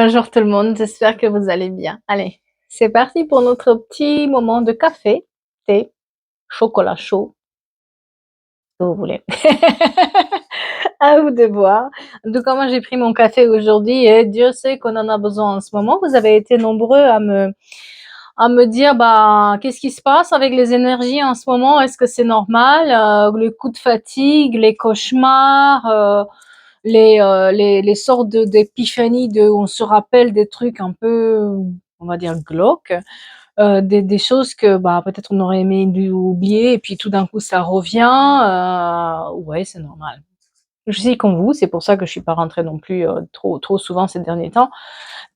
Bonjour tout le monde, j'espère que vous allez bien. Allez, c'est parti pour notre petit moment de café, thé, chocolat chaud, ce que vous voulez. À vous de voir. En tout cas, moi j'ai pris mon café aujourd'hui et Dieu sait qu'on en a besoin en ce moment. Vous avez été nombreux à me dire bah qu'est-ce qui se passe avec les énergies en ce moment? Est-ce que c'est normal? Les coups de fatigue, les cauchemars, les sortes d'épiphanies de on se rappelle des trucs un peu, on va dire glauques, des choses que bah peut-être on aurait aimé oublier et puis tout d'un coup ça revient. Ouais, c'est normal. Je suis comme vous, c'est pour ça que je suis pas rentrée non plus trop souvent ces derniers temps,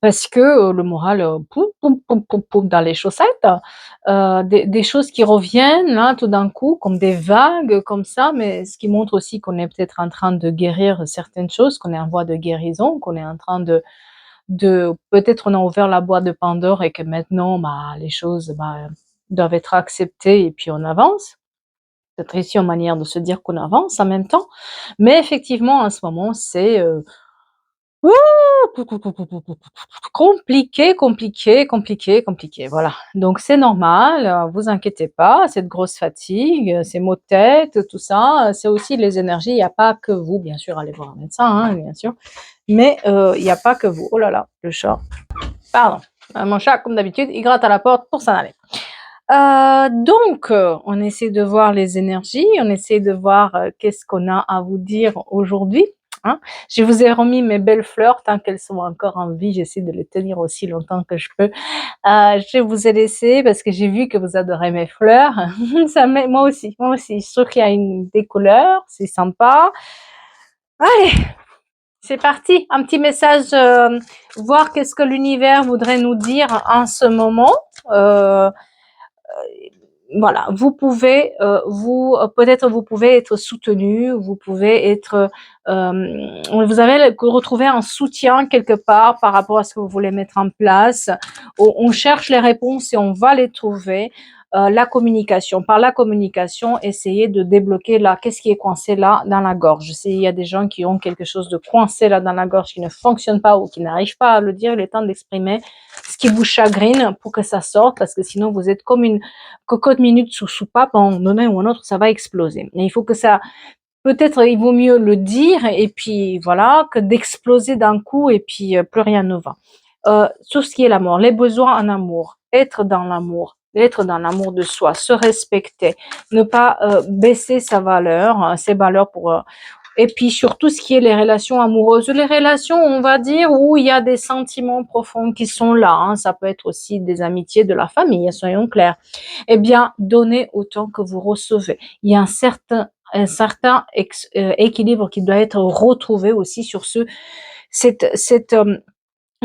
parce que le moral poum poum poum poum poum dans les chaussettes. Des choses qui reviennent là tout d'un coup comme des vagues comme ça, mais ce qui montre aussi qu'on est peut-être en train de guérir certaines choses, qu'on est en voie de guérison, qu'on est en train de peut-être on a ouvert la boîte de Pandore et que maintenant bah, les choses bah, doivent être acceptées et puis on avance. C'est ici une manière de se dire qu'on avance en même temps, mais effectivement en ce moment c'est compliqué, compliqué, compliqué, compliqué, voilà. Donc c'est normal, vous inquiétez pas, cette grosse fatigue, ces maux de tête, tout ça, c'est aussi les énergies. Il y a pas que vous, bien sûr, allez voir un médecin, hein, bien sûr, mais il y a pas que vous. Oh là là, le chat, pardon. Mon chat, comme d'habitude, il gratte à la porte pour s'en aller. Donc on essaie de voir les énergies, on essaie de voir, qu'est-ce qu'on a à vous dire aujourd'hui, hein. Je vous ai remis mes belles fleurs tant qu'elles sont encore en vie, j'essaie de les tenir aussi longtemps que je peux. Je vous ai laissé parce que j'ai vu que vous adorez mes fleurs. Ça met moi aussi, je trouve qu'il y a des couleurs, c'est sympa. Allez, c'est parti, un petit message, voir qu'est-ce que l'univers voudrait nous dire en ce moment. Heu voilà, vous pouvez, peut-être vous pouvez être soutenu, vous pouvez être, vous avez retrouvé un soutien quelque part par rapport à ce que vous voulez mettre en place. On cherche les réponses et on va les trouver. La communication, par la communication, essayez de débloquer là, qu'est-ce qui est coincé là dans la gorge. S'il y a des gens qui ont quelque chose de coincé là dans la gorge qui ne fonctionne pas ou qui n'arrivent pas à le dire, il est temps d'exprimer ce qui vous chagrine pour que ça sorte parce que sinon vous êtes comme une cocotte minute sous soupape, à un moment donné ou un autre, ça va exploser. Et il faut que ça, peut-être, il vaut mieux le dire et puis voilà, que d'exploser d'un coup et puis plus rien ne va. Tout ce qui est l'amour, les besoins en amour, être dans l'amour de soi, se respecter, ne pas baisser sa valeur, ses valeurs pour et puis surtout ce qui est les relations amoureuses, les relations, on va dire, où il y a des sentiments profonds qui sont là, hein. Ça peut être aussi des amitiés, de la famille, soyons clairs. Eh bien, donnez autant que vous recevez. Il y a un certain équilibre qui doit être retrouvé aussi sur cette,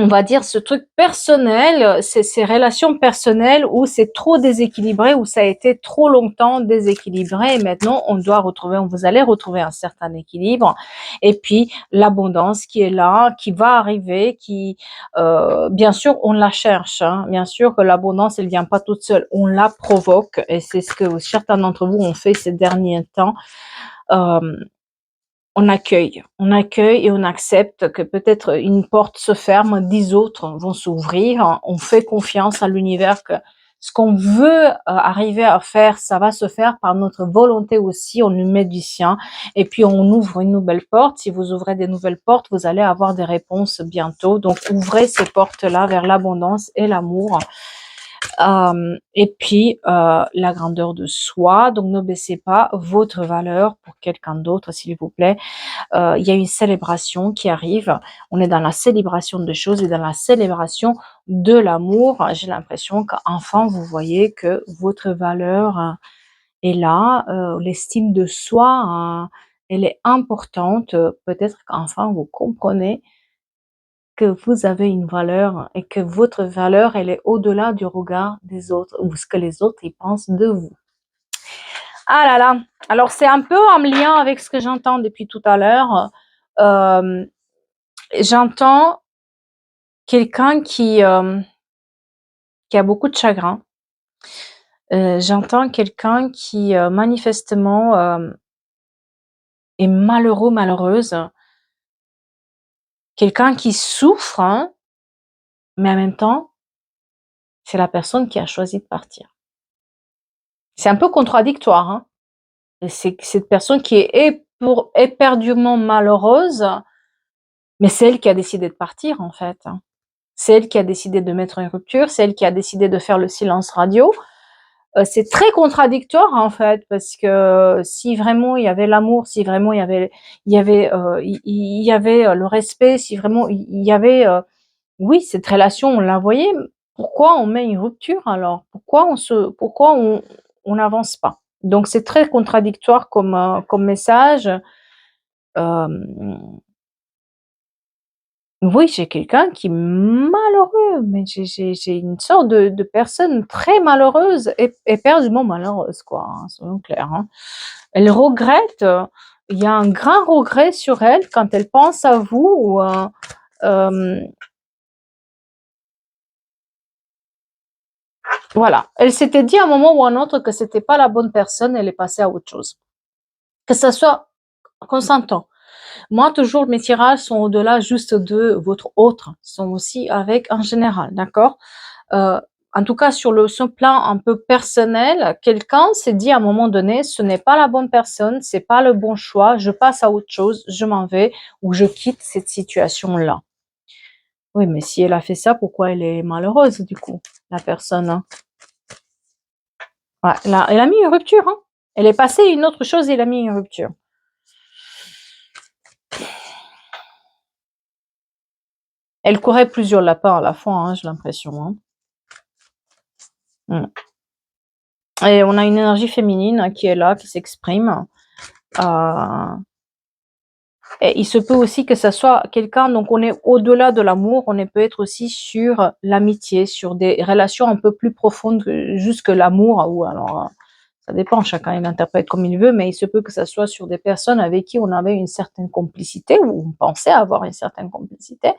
on va dire ce truc personnel, ces relations personnelles où c'est trop déséquilibré, où ça a été trop longtemps déséquilibré et maintenant vous allez retrouver un certain équilibre et puis l'abondance qui est là, qui va arriver, bien sûr on la cherche, hein, bien sûr que l'abondance elle vient pas toute seule, on la provoque et c'est ce que certains d'entre vous ont fait ces derniers temps. Euh, on accueille et on accepte que peut-être une porte se ferme, 10 autres vont s'ouvrir. On fait confiance à l'univers que ce qu'on veut arriver à faire, ça va se faire par notre volonté aussi, on y met du sien et puis on ouvre une nouvelle porte. Si vous ouvrez des nouvelles portes, vous allez avoir des réponses bientôt. Donc ouvrez ces portes-là vers l'abondance et l'amour. Et puis la grandeur de soi, donc ne baissez pas votre valeur pour quelqu'un d'autre s'il vous plaît. Il y a une célébration qui arrive. On est dans la célébration de choses et dans la célébration de l'amour. J'ai l'impression qu'enfin vous voyez que votre valeur est là, l'estime de soi, elle est importante. Peut-être qu'enfin vous comprenez que vous avez une valeur et que votre valeur, elle est au-delà du regard des autres ou ce que les autres ils pensent de vous. Ah là là, alors c'est un peu en lien avec ce que j'entends depuis tout à l'heure. Euh, J'entends quelqu'un qui a beaucoup de chagrin. J'entends quelqu'un qui manifestement est malheureux, malheureuse. Quelqu'un qui souffre, hein, mais en même temps, c'est la personne qui a choisi de partir. C'est un peu contradictoire, hein. Et c'est cette personne qui est éperdument malheureuse, mais c'est elle qui a décidé de partir, en fait, hein. C'est elle qui a décidé de mettre une rupture, c'est elle qui a décidé de faire le silence radio. C'est très contradictoire, en fait, parce que si vraiment il y avait l'amour, si vraiment il y avait le respect, si vraiment il y avait, oui, cette relation, on la voyait, pourquoi on met une rupture alors? Pourquoi on n'avance pas? Donc c'est très contradictoire comme message. Hem, oui, j'ai quelqu'un qui est malheureux, mais j'ai une sorte de personne très malheureuse, éperdument malheureuse, quoi, hein, soyons clairs, hein. Elle regrette, il y a un grand regret sur elle quand elle pense à vous, hem, voilà. Elle s'était dit à un moment ou à un autre que c'était pas la bonne personne, elle est passée à autre chose. Que ça soit qu'on s'entend. Moi, toujours mes tirages sont au-delà juste de votre autre, sont aussi avec en général, d'accord? Heu, En tout cas sur ce plan un peu personnel, quelqu'un s'est dit à un moment donné: «Ce n'est pas la bonne personne, c'est pas le bon choix, je passe à autre chose, je m'en vais ou je quitte cette situation-là». Oui, mais si elle a fait ça, pourquoi elle est malheureuse du coup, la personne, hein? Ouais, elle a mis une rupture, hein. Elle est passée à une autre chose et elle a mis une rupture. Elle courait plusieurs lapins à la fois, hein, j'ai l'impression, hein. Mmh. Et on a une énergie féminine qui est là, qui s'exprime. Euh, et il se peut aussi que ça soit quelqu'un, donc on est au-delà de l'amour, on peut être aussi sur l'amitié, sur des relations un peu plus profondes que juste que l'amour, ou alors ça dépend, chacun il interprète comme il veut, mais il se peut que ça soit sur des personnes avec qui on avait une certaine complicité, ou on pensait avoir une certaine complicité.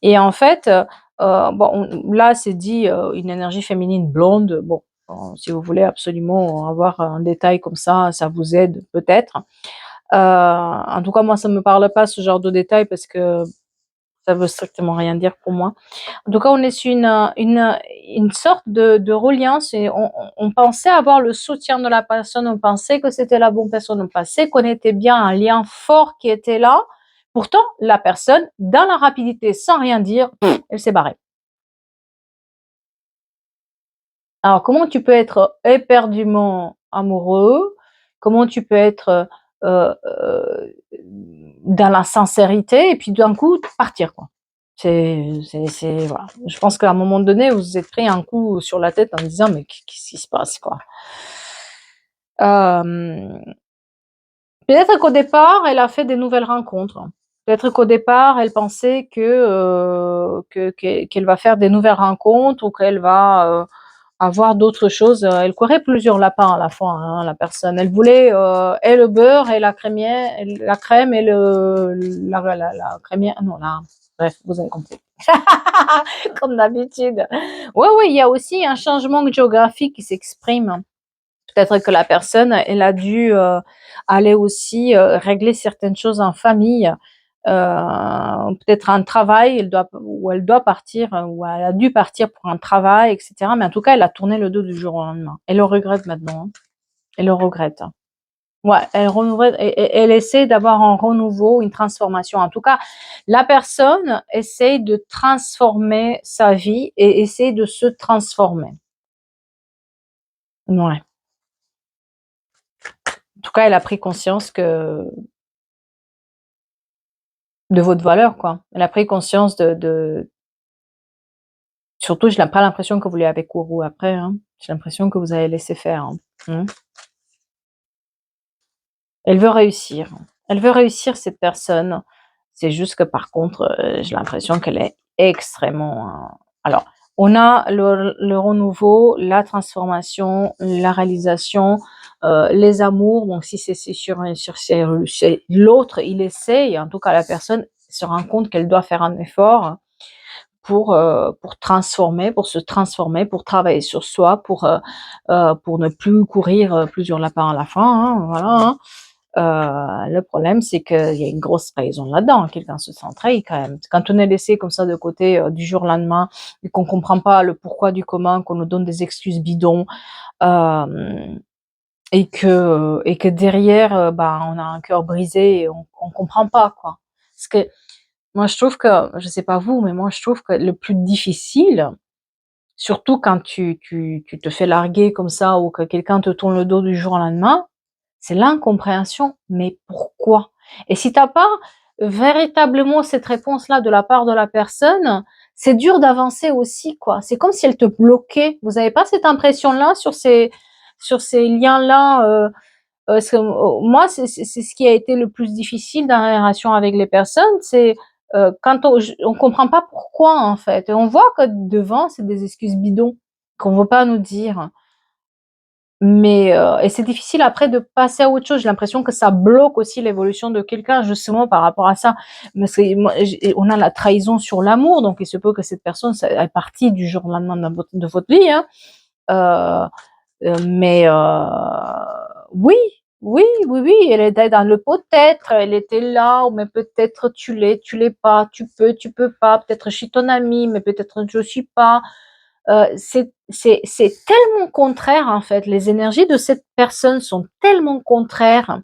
Et en fait, bon, là, c'est dit une énergie féminine blonde. Bon, si vous voulez absolument avoir un détail comme ça vous aide peut-être. En tout cas, moi, ça me parle pas ce genre de détails parce que ça veut strictement rien dire pour moi. En tout cas, on est sur une sorte de reliance et on pensait avoir le soutien de la personne, on pensait que c'était la bonne personne, on pensait qu'on était bien un lien fort qui était là. Pourtant, la personne, dans la rapidité, sans rien dire, elle s'est barrée. Alors, comment tu peux être éperdument amoureux? Comment tu peux être dans la sincérité et puis d'un coup partir, quoi? Voilà. Je pense qu'à un moment donné, vous vous êtes pris un coup sur la tête en disant mais qu'est-ce qui se passe, quoi? Euh, Peut-être qu'au départ, elle a fait des nouvelles rencontres. Peut-être qu'au départ, elle pensait qu'elle va faire des nouvelles rencontres ou qu'elle va avoir d'autres choses. Elle courait plusieurs lapins à la fois, hein, la personne. Elle voulait et le beurre et la crémière, la crème et la crémière. Non, là, bref, vous avez compris. Comme d'habitude. Ouais, ouais, il y a aussi un changement géographique qui s'exprime. Peut-être que la personne, elle a dû aller aussi régler certaines choses en famille. Peut-être un travail, elle doit partir, ou elle a dû partir pour un travail, etc. Mais en tout cas, elle a tourné le dos du jour au lendemain. Elle le regrette maintenant, hein. Elle le regrette, hein. Ouais, elle essaie d'avoir un renouveau, une transformation. En tout cas, la personne essaie de transformer sa vie et essaie de se transformer. Ouais. En tout cas, elle a pris conscience de votre valeur, quoi. Elle a pris conscience surtout, je n'ai pas l'impression que vous lui avez couru après, hein. J'ai l'impression que vous avez laissé faire, hein. Mmh. Elle veut réussir. Elle veut réussir, cette personne. C'est juste que par contre, j'ai l'impression qu'elle est extrêmement, alors, on a le renouveau, la transformation, la réalisation, les amours. Donc si c'est sur l'autre, il essaye, en tout cas la personne se rend compte qu'elle doit faire un effort pour transformer, pour se transformer, pour travailler sur soi, pour ne plus courir plusieurs lapins à la fois, hein, voilà, hein. Le problème, c'est qu'il y a une grosse trahison là-dedans. Quelqu'un se sent trahi quand même. Quand on est laissé comme ça de côté du jour au lendemain et qu'on comprend pas le pourquoi du comment, qu'on nous donne des excuses bidons, et que derrière, bah, on a un cœur brisé et on comprend pas, quoi. Parce que moi, je trouve que, je sais pas vous, mais moi, je trouve que le plus difficile, surtout quand tu te fais larguer comme ça ou que quelqu'un te tourne le dos du jour au lendemain, c'est l'incompréhension. Mais pourquoi? Et si tu as pas véritablement cette réponse-là de la part de la personne, c'est dur d'avancer aussi, quoi. C'est comme si elle te bloquait. Vous avez pas cette impression-là sur ces liens-là, parce que moi, c'est ce qui a été le plus difficile dans la relation avec les personnes, c'est, quand on comprend pas pourquoi, en fait, et on voit que devant, c'est des excuses bidons qu'on veut pas nous dire. Mais et c'est difficile après de passer à autre chose. J'ai l'impression que ça bloque aussi l'évolution de quelqu'un justement par rapport à ça. Parce que moi on a la trahison sur l'amour, donc il se peut que cette personne, ça est partie du jour au lendemain de votre vie, hein. Heu mais oui, oui, oui, oui, elle était dans le peut-être, elle était là, mais peut-être tu l'es pas, tu peux pas, peut-être je suis ton ami, mais peut-être je suis pas. C'est tellement contraire, en fait. Les énergies de cette personne sont tellement contraires,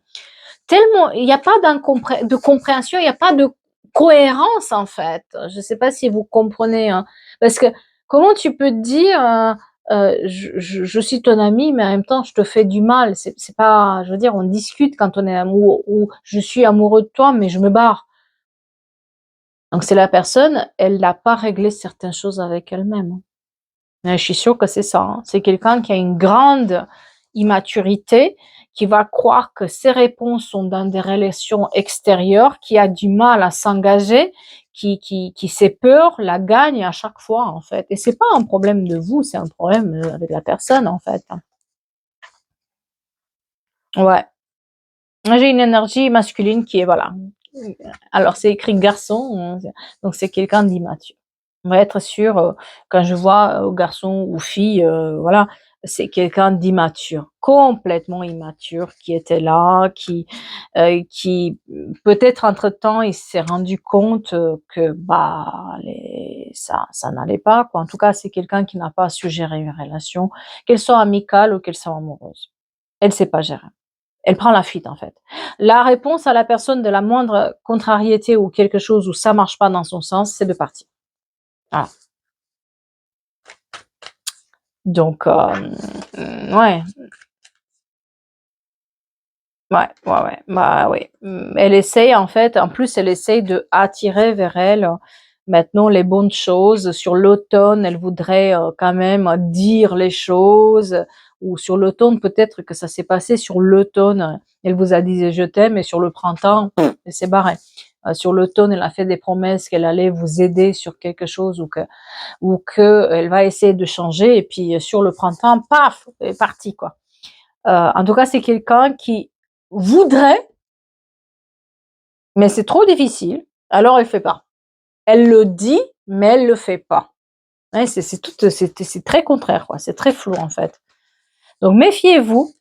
tellement il y a pas de compréhension, il y a pas de cohérence, en fait. Je sais pas si vous comprenez, hein? Parce que comment tu peux te dire, je suis ton ami, mais en même temps, je te fais du mal. C'est pas, je veux dire, on discute quand on est amoureux ou je suis amoureux de toi, mais je me barre. Donc c'est la personne, elle n'a pas réglé certaines choses avec elle-même, hein. Je suis sûre que c'est ça, hein. C'est quelqu'un qui a une grande immaturité, qui va croire que ses réponses sont dans des relations extérieures, qui a du mal à s'engager, qui sait peur, la gagne à chaque fois, en fait. Et c'est pas un problème de vous, c'est un problème, avec la personne, en fait, hein. Ouais. Moi, j'ai une énergie masculine qui est, voilà. Alors c'est écrit garçon, donc c'est quelqu'un d'immature. On va être sûr, quand je vois, garçon ou fille, voilà, c'est quelqu'un d'immature, complètement immature qui était là, qui peut-être entre-temps, il s'est rendu compte, que, bah, les ça n'allait pas, quoi. En tout cas, c'est quelqu'un qui n'a pas su gérer une relation, qu'elle soit amicale ou qu'elle soit amoureuse. Elle sait pas gérer. Elle prend la fuite, en fait. La réponse à la personne de la moindre contrariété ou quelque chose où ça marche pas dans son sens, c'est de partir. Voilà. Donc, ouais, ouais, ouais, ouais, bah, oui. Elle essaye, en fait, en plus, elle essaye de attirer vers elle, maintenant les bonnes choses. Sur l'automne, elle voudrait, quand même dire les choses, ou sur l'automne, peut-être que ça s'est passé sur l'automne, elle vous a dit: «Je t'aime» et sur le printemps, elle s'est barrée. Sur l'automne, elle a fait des promesses qu'elle allait vous aider sur quelque chose ou que elle va essayer de changer et puis, sur le printemps, paf! Elle est partie, quoi. En tout cas, c'est quelqu'un qui voudrait, mais c'est trop difficile, alors elle fait pas. Elle le dit, mais elle le fait pas. Ouais, c'est très contraire, quoi, c'est très flou, en fait. Donc méfiez-vous,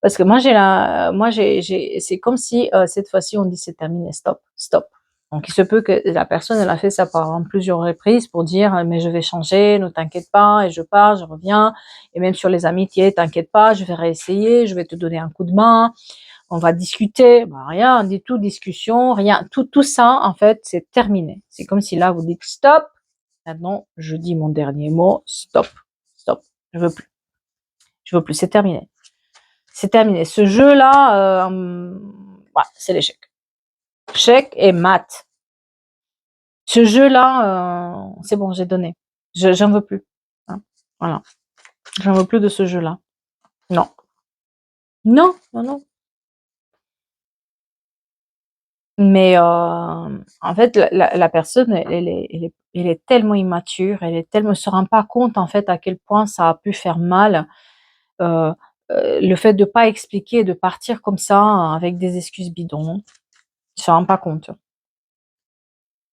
parce que moi c'est comme si, cette fois-ci on dit: «C'est terminé, stop, stop». Donc il se peut que la personne, elle a fait ça par plusieurs reprises pour dire: «Mais je vais changer, ne t'inquiète pas» et je pars, je reviens, et même sur les amitiés: «T'inquiète pas, je vais réessayer, je vais te donner un coup de main, on va discuter». Bah, rien du tout, discussion, rien. Tout ça, en fait, c'est terminé. C'est comme si là, vous dites: «Stop, maintenant je dis mon dernier mot, stop, stop, je veux plus, je veux plus, c'est terminé. C'est terminé. Ce jeu-là, ouais, c'est l'échec. Échec et mat. Ce jeu-là, c'est bon, j'ai donné. J'en veux plus, hein, voilà. J'en veux plus de ce jeu-là. Non. Non, non, non. Mais, en fait, la personne, elle est tellement immature, elle se rend pas compte, en fait, à quel point ça a pu faire mal, heu le fait de pas expliquer, de partir comme ça, avec des excuses bidons. Elle se rend pas compte.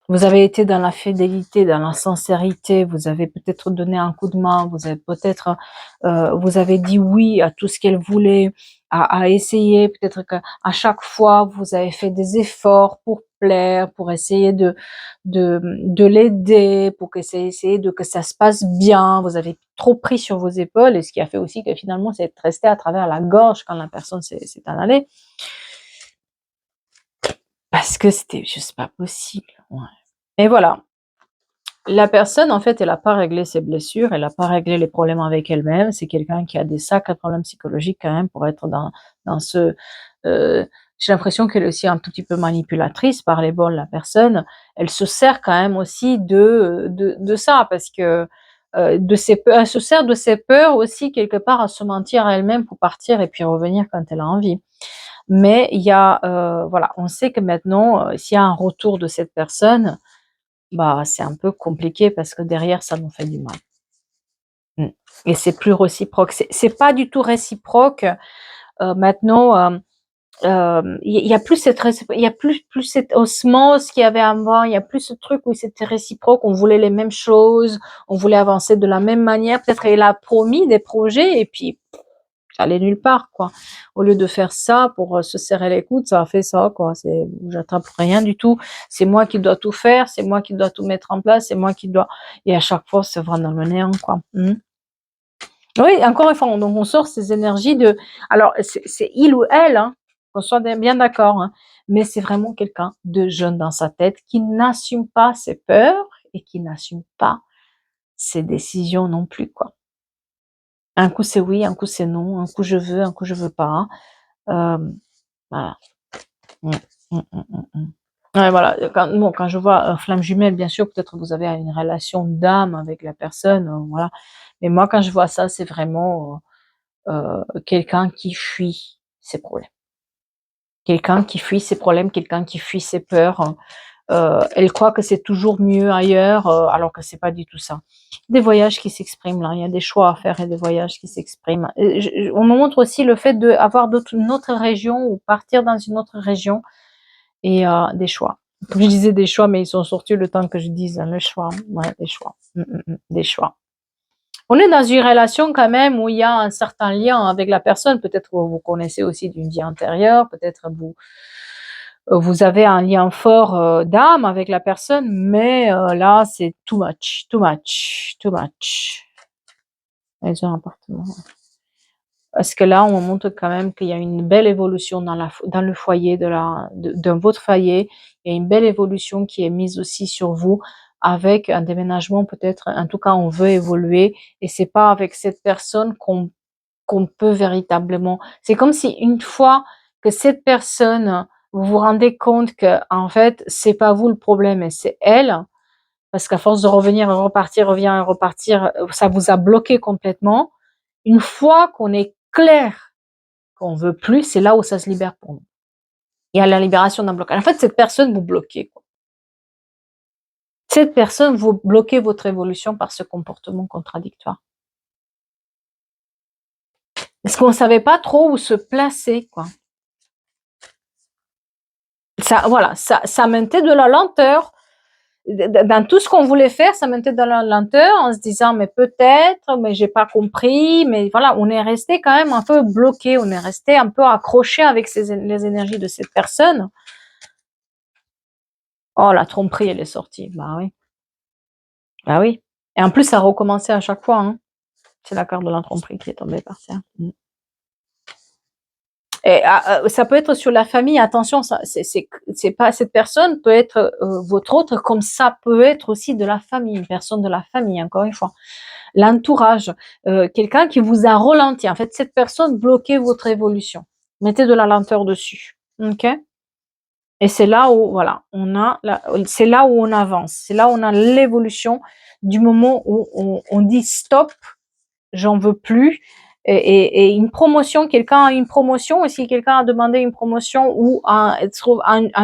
Vous avez été dans la fidélité, dans la sincérité, vous avez peut-être donné un coup de main, vous avez peut-être, vous avez dit oui à tout ce qu'elle voulait, à essayer, peut-être qu'à chaque fois, vous avez fait des efforts pour plaire, pour essayer de l'aider, pour essayer de que ça se passe bien. Vous avez trop pris sur vos épaules et ce qui a fait aussi que finalement, c'est resté à travers la gorge quand la personne s'est en allée. Parce que c'était juste pas possible. Ouais. Et voilà. La personne, en fait, elle n'a pas réglé ses blessures, elle n'a pas réglé les problèmes avec elle-même. C'est quelqu'un qui a des sacrés problèmes psychologiques quand même pour être dans ce. J'ai l'impression qu'elle est aussi un tout petit peu manipulatrice par les bords de la personne. Elle se sert quand même aussi de ça parce que elle se sert de ses peurs aussi quelque part à se mentir à elle-même pour partir et puis revenir quand elle a envie. Mais il y a voilà, on sait que maintenant, s'il y a un retour de cette personne, bah, c'est un peu compliqué parce que derrière, ça nous fait du mal. Mmh. Et c'est plus réciproque. C'est pas du tout réciproque. Maintenant, il y a plus cette il y a plus cette osmose qu'il y avait avant. Il y a plus ce truc où c'était réciproque. On voulait les mêmes choses, on voulait avancer de la même manière. Peut-être elle a promis des projets et puis ça allait nulle part, quoi. Au lieu de faire ça pour se serrer les coudes, ça a fait ça, quoi. J'attrape rien du tout. C'est moi qui dois tout faire, c'est moi qui dois tout mettre en place, c'est moi qui dois. Et à chaque fois, c'est vraiment dans le néant, quoi. Oui, encore une fois, donc on sort ces énergies de. Alors, c'est il ou elle, hein, qu'on soit bien d'accord, hein, mais c'est vraiment quelqu'un de jeune dans sa tête qui n'assume pas ses peurs et qui n'assume pas ses décisions non plus, quoi. Un coup c'est oui, un coup c'est non, un coup je veux, un coup je veux pas. Voilà. Mmh. Ouais, voilà, quand je vois, flamme jumelle, bien sûr, peut-être vous avez une relation d'âme avec la personne, voilà. Mais moi, quand je vois ça, c'est vraiment, quelqu'un qui fuit ses problèmes. Quelqu'un qui fuit ses problèmes, quelqu'un qui fuit ses peurs. Elle croit que c'est toujours mieux ailleurs, alors que c'est pas du tout ça. Des voyages qui s'expriment là, il y a des choix à faire et des voyages qui s'expriment. On me montre aussi le fait d'avoir une autre région ou partir dans une autre région et des choix. Comme je disais des choix, mais ils sont sortis le temps que je dise le choix. Ouais, des choix. Des choix. On est dans une relation quand même où il y a un certain lien avec la personne. Peut-être que vous connaissez aussi d'une vie antérieure, peut-être vous avez un lien fort d'âme avec la personne, mais là, c'est too much, too much, too much. Ils ont un appartement. Parce que là, on montre quand même qu'il y a une belle évolution dans le foyer dans votre foyer. Il y a une belle évolution qui est mise aussi sur vous avec un déménagement peut-être. En tout cas, on veut évoluer et c'est pas avec cette personne qu'on peut véritablement. C'est comme si une fois que cette personne, vous vous rendez compte que en fait, c'est pas vous le problème, mais c'est elle, parce qu'à force de revenir et repartir, revient et repartir, ça vous a bloqué complètement. Une fois qu'on est clair qu'on veut plus, c'est là où ça se libère pour nous. Il y a la libération d'un blocage. En fait, cette personne vous bloquez, quoi. Cette personne, vous bloquez votre évolution par ce comportement contradictoire. Parce qu'on savait pas trop où se placer, quoi. Ça, voilà, ça mettait de la lenteur. Dans tout ce qu'on voulait faire, ça mettait de la lenteur en se disant mais peut-être, mais j'ai pas compris, mais voilà, on est resté quand même un peu bloqué, on est resté un peu accroché avec les énergies de cette personne. Oh, la tromperie, elle est sortie. Bah oui. Bah oui. Et en plus, ça a recommencé à chaque fois, hein. C'est la carte de la tromperie qui est tombée par terre. Et ça peut être sur la famille, attention, ça, c'est pas, cette personne peut être votre autre, comme ça peut être aussi de la famille, une personne de la famille, encore une fois. L'entourage, quelqu'un qui vous a ralenti. En fait, cette personne bloquait votre évolution. Mettez de la lenteur dessus. OK? Et c'est là où, voilà, c'est là où on avance. C'est là où on a l'évolution du moment où on dit stop, j'en veux plus. Et une promotion, quelqu'un a une promotion, et si quelqu'un a demandé une promotion ou un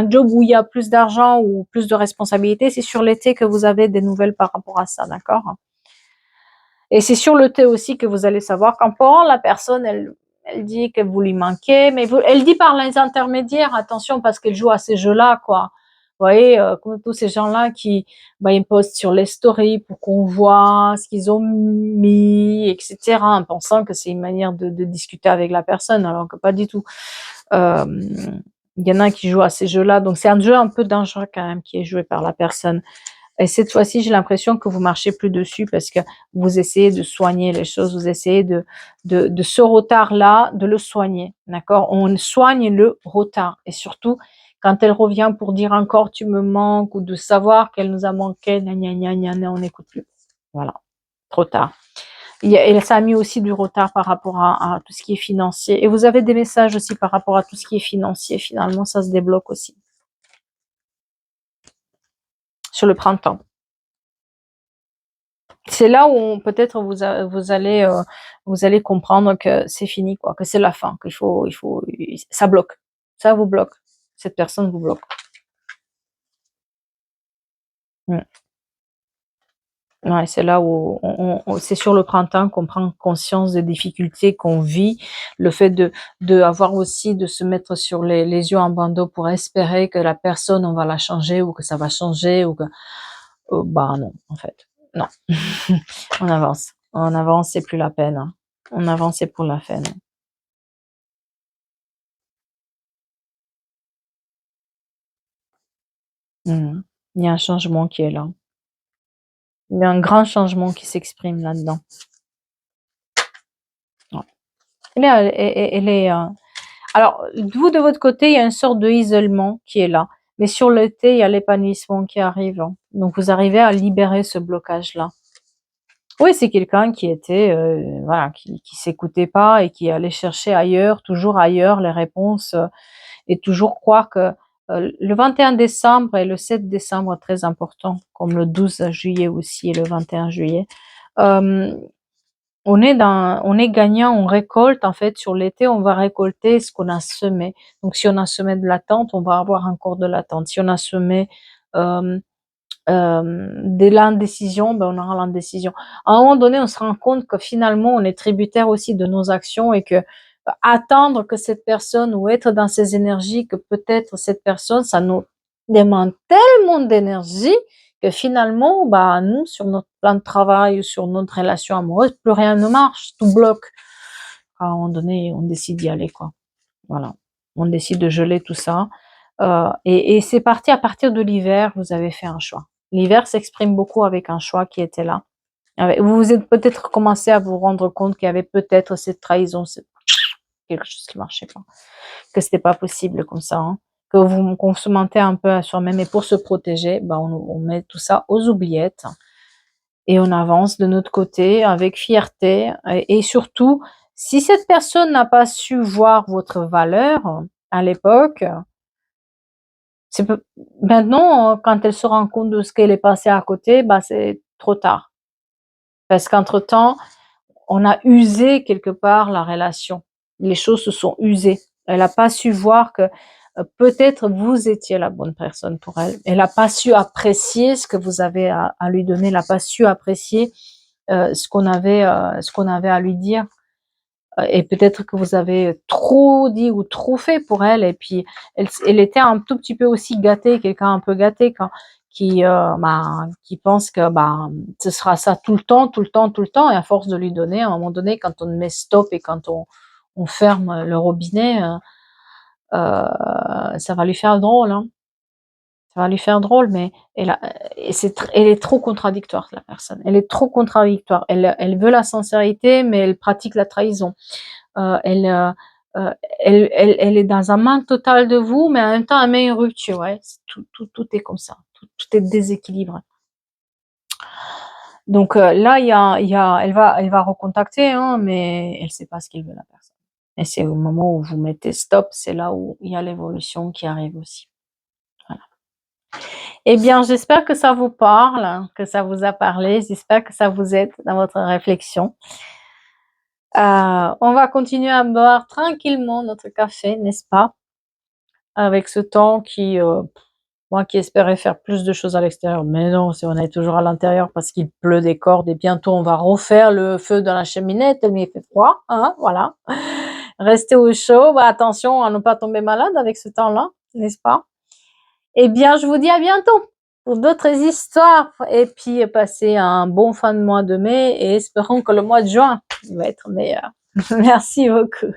job où il y a plus d'argent ou plus de responsabilités, c'est sur l'été que vous avez des nouvelles par rapport à ça, d'accord? Et c'est sur le thé aussi que vous allez savoir quand la personne, elle dit que vous lui manquez, mais elle dit par les intermédiaires, attention, parce qu'elle joue à ces jeux-là, quoi. voyez, comme tous ces gens-là qui, ils postent sur les stories pour qu'on voit ce qu'ils ont mis, etc., en pensant que c'est une manière de discuter avec la personne, alors que pas du tout. Il y en a qui jouent à ces jeux-là, donc c'est un jeu un peu dangereux quand même qui est joué par la personne. Et cette fois-ci, j'ai l'impression que vous marchez plus dessus parce que vous essayez de soigner les choses, vous essayez de ce retard-là, de le soigner, d'accord? On soigne le retard et surtout quand elle revient pour dire encore tu me manques ou de savoir qu'elle nous a manqué, gna gna gna gna gna, on n'écoute plus. Voilà, trop tard. Et ça a mis aussi du retard par rapport à tout ce qui est financier. Et vous avez des messages aussi par rapport à tout ce qui est financier. Finalement, ça se débloque aussi sur le printemps. C'est là où peut-être vous allez comprendre que c'est fini, quoi, que c'est la fin, ça bloque, ça vous bloque, cette personne vous bloque. Mm. Ouais, c'est là où c'est sur le printemps qu'on prend conscience des difficultés qu'on vit, le fait de avoir aussi de se mettre sur les yeux en bandeau pour espérer que la personne on va la changer ou que ça va changer ou que non en fait non. On avance, c'est plus la peine, hein. On avance, c'est pour la peine. Mhm. Il y a un changement qui est là. Il y a un grand changement qui s'exprime là-dedans. Ouais. Alors, vous, de votre côté, il y a une sorte de isolement qui est là. Mais sur le thé, il y a l'épanouissement qui arrive, hein. Donc, vous arrivez à libérer ce blocage-là. Oui, c'est quelqu'un qui était, voilà, qui s'écoutait pas et qui allait chercher ailleurs, toujours ailleurs, les réponses, et toujours croire que le 21 décembre et le 7 décembre, très important, comme le 12 juillet aussi et le 21 juillet, euh, on est gagnant, on récolte, en fait, sur l'été, on va récolter ce qu'on a semé. Donc, si on a semé de l'attente, on va avoir encore de l'attente. Si on a semé euh, de l'indécision, on aura l'indécision. À un moment donné, on se rend compte que finalement, on est tributaire aussi de nos actions et que attendre que cette personne ou être dans ces énergies, que peut-être cette personne, ça nous demande tellement d'énergie que finalement, nous, sur notre plan de travail ou sur notre relation amoureuse, plus rien ne marche, tout bloque. À un moment donné, on décide d'y aller, quoi. Voilà. On décide de geler tout ça. Et c'est parti à partir de l'hiver, vous avez fait un choix. L'hiver s'exprime beaucoup avec un choix qui était là. Vous vous êtes peut-être commencé à vous rendre compte qu'il y avait peut-être cette trahison, quelque chose qui marchait pas, que c'était pas possible comme ça, hein, qu'on se mentait un peu à soi-même et pour se protéger, on met tout ça aux oubliettes et on avance de notre côté avec fierté et surtout, si cette personne n'a pas su voir votre valeur à l'époque, c'est maintenant quand elle se rend compte de ce qu'elle est passée à côté, c'est trop tard parce qu'entre-temps, on a usé quelque part la relation. Les choses se sont usées. Elle n'a pas su voir que peut-être vous étiez la bonne personne pour elle. Elle n'a pas su apprécier ce que vous avez à lui donner. Elle n'a pas su apprécier ce qu'on avait à lui dire. Et peut-être que vous avez trop dit ou trop fait pour elle. Et puis, elle était un tout petit peu aussi gâtée, quelqu'un un peu gâté qui pense que ce sera ça tout le temps, tout le temps, tout le temps. Et à force de lui donner, à un moment donné, quand on met stop et quand on ferme le robinet, ça va lui faire drôle, hein. Ça va lui faire drôle, mais elle est trop contradictoire, la personne. Elle est trop contradictoire. Elle veut la sincérité, mais elle pratique la trahison. Euh, elle, euh, elle est dans un manque total de vous, mais en même temps, elle met une rupture. Ouais. Tout est comme ça. Tout est déséquilibré. Donc là, elle va recontacter, hein, mais elle ne sait pas ce qu'il veut, la personne. Et c'est au moment où vous mettez stop, c'est là où il y a l'évolution qui arrive aussi. Voilà. Eh bien, j'espère que ça vous parle, que ça vous a parlé. J'espère que ça vous aide dans votre réflexion. On va continuer à boire tranquillement notre café, n'est-ce pas? Avec ce temps moi qui espérais faire plus de choses à l'extérieur, mais non, si on est toujours à l'intérieur parce qu'il pleut des cordes et bientôt on va refaire le feu dans la cheminée tellement il fait froid, hein, voilà. Restez au chaud, attention à ne pas tomber malade avec ce temps-là, n'est-ce pas? Eh bien, je vous dis à bientôt pour d'autres histoires et puis passez un bon fin de mois de mai et espérons que le mois de juin va être meilleur. Merci beaucoup.